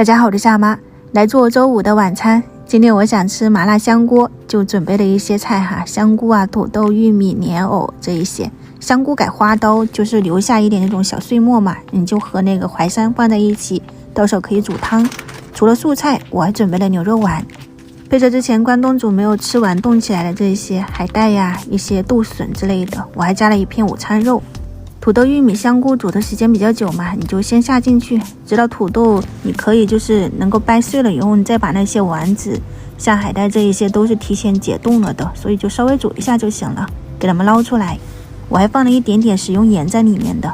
大家好，我是夏妈，来做周五的晚餐。今天我想吃麻辣香锅，就准备了一些菜哈，香菇啊、土豆、玉米、莲藕这一些。香菇改花刀，就是留下一点那种小碎末嘛，你就和那个淮山放在一起，到时候可以煮汤。除了素菜，我还准备了牛肉丸，配着之前关东煮没有吃完冻起来的这些海带呀、一些豆笋之类的，我还加了一片午餐肉。土豆、玉米、香菇煮的时间比较久嘛，你就先下进去，直到土豆你可以就是能够掰碎了以后，你再把那些丸子像海带这一些都是提前解冻了的，所以就稍微煮一下就行了，给它们捞出来。我还放了一点点食用盐在里面的。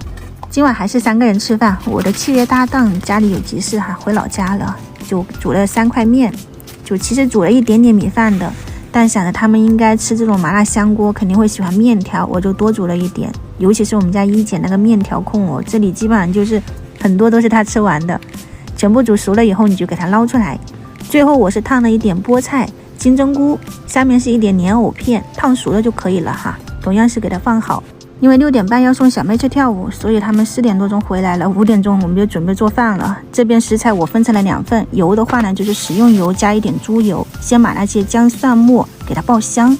今晚还是3个人吃饭，我的契约搭档家里有急事哈，回老家了，就煮了3块面，就其实煮了一点点米饭的，但想着他们应该吃这种麻辣香锅，肯定会喜欢面条，我就多煮了一点。尤其是我们家一姐那个面条控哦，这里基本上就是很多都是她吃完的。全部煮熟了以后，你就给它捞出来。最后我是烫了一点菠菜、金针菇，下面是一点莲藕片，烫熟了就可以了哈。同样是给它放好。因为6点半要送小妹去跳舞，所以他们4点多钟回来了，5点钟我们就准备做饭了。这边食材我分成了2份，油的话呢就是食用油加一点猪油，先把那些姜蒜末给它爆香，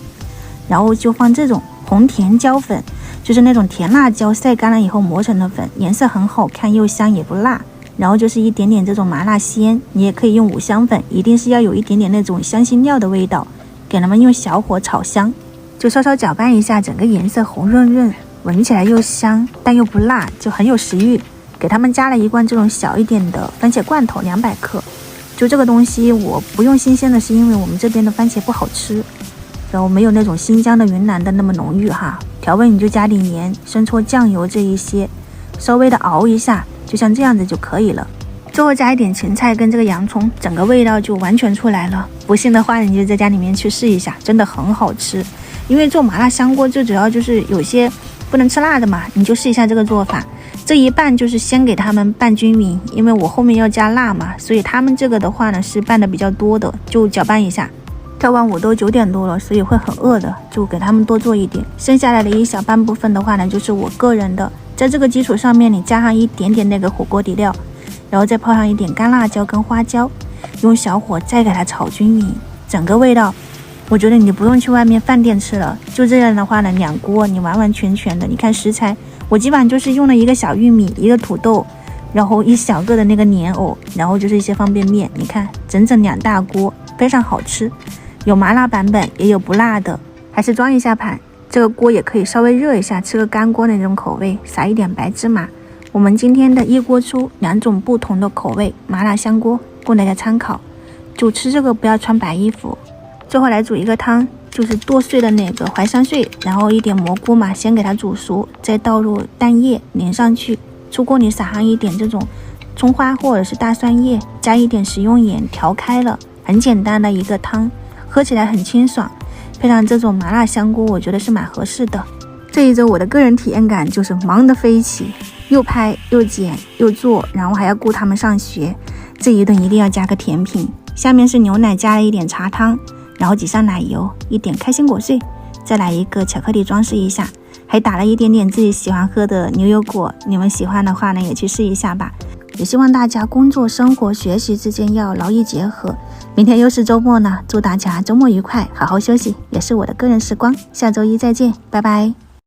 然后就放这种红甜椒粉，就是那种甜辣椒晒干了以后磨成的粉，颜色很好看，又香也不辣。然后就是一点点这种麻辣鲜，你也可以用五香粉，一定是要有一点点那种香辛料的味道，给它们用小火炒香，就稍稍搅拌一下，整个颜色红润润，闻起来又香但又不辣，就很有食欲。给他们加了1罐这种小一点的番茄罐头200克。就这个东西我不用新鲜的，是因为我们这边的番茄不好吃，然后没有那种新疆的云南的那么浓郁哈。调味你就加点盐、生抽、酱油这一些，稍微的熬一下，就像这样子就可以了。最后加一点芹菜跟这个洋葱，整个味道就完全出来了。不信的话你就在家里面去试一下，真的很好吃。因为做麻辣香锅最主要就是有些不能吃辣的嘛，你就试一下这个做法。这一拌就是先给他们拌均匀，因为我后面要加辣嘛，所以他们这个的话呢是拌的比较多的，就搅拌一下。跳完舞都9点多了，所以会很饿的，就给他们多做一点。剩下来的一小半部分的话呢，就是我个人的。在这个基础上面，你加上一点点那个火锅底料，然后再泡上一点干辣椒跟花椒，用小火再给它炒均匀，整个味道，我觉得你不用去外面饭店吃了。就这样的话呢，2锅你完完全全的，你看食材，我基本上就是用了1个小玉米、1个土豆，然后1小个的那个莲藕，然后就是一些方便面，你看整整2大锅，非常好吃。有麻辣版本，也有不辣的，还是装一下盘。这个锅也可以稍微热一下，吃个干锅的那种口味，撒一点白芝麻。我们今天的一锅出2种不同的口味麻辣香锅，供大家参考。就吃这个不要穿白衣服。最后来煮一个汤，就是剁碎的那个淮山碎，然后一点蘑菇嘛，先给它煮熟，再倒入蛋液淋上去。出锅里撒上一点这种葱花或者是大蒜叶，加一点食用盐调开了，很简单的一个汤，喝起来很清爽。配上这种麻辣香锅，我觉得是蛮合适的。这一周我的个人体验感就是忙得飞起，又拍又剪又做，然后还要顾他们上学。这一顿一定要加个甜品。下面是牛奶加了一点茶汤，然后挤上奶油，一点开心果碎，再来一个巧克力装饰一下，还打了一点点自己喜欢喝的牛油果。你们喜欢的话呢，也去试一下吧。也希望大家工作、生活、学习之间要劳逸结合。明天又是周末呢，祝大家周末愉快，好好休息，也是我的个人时光。下周一再见，拜拜。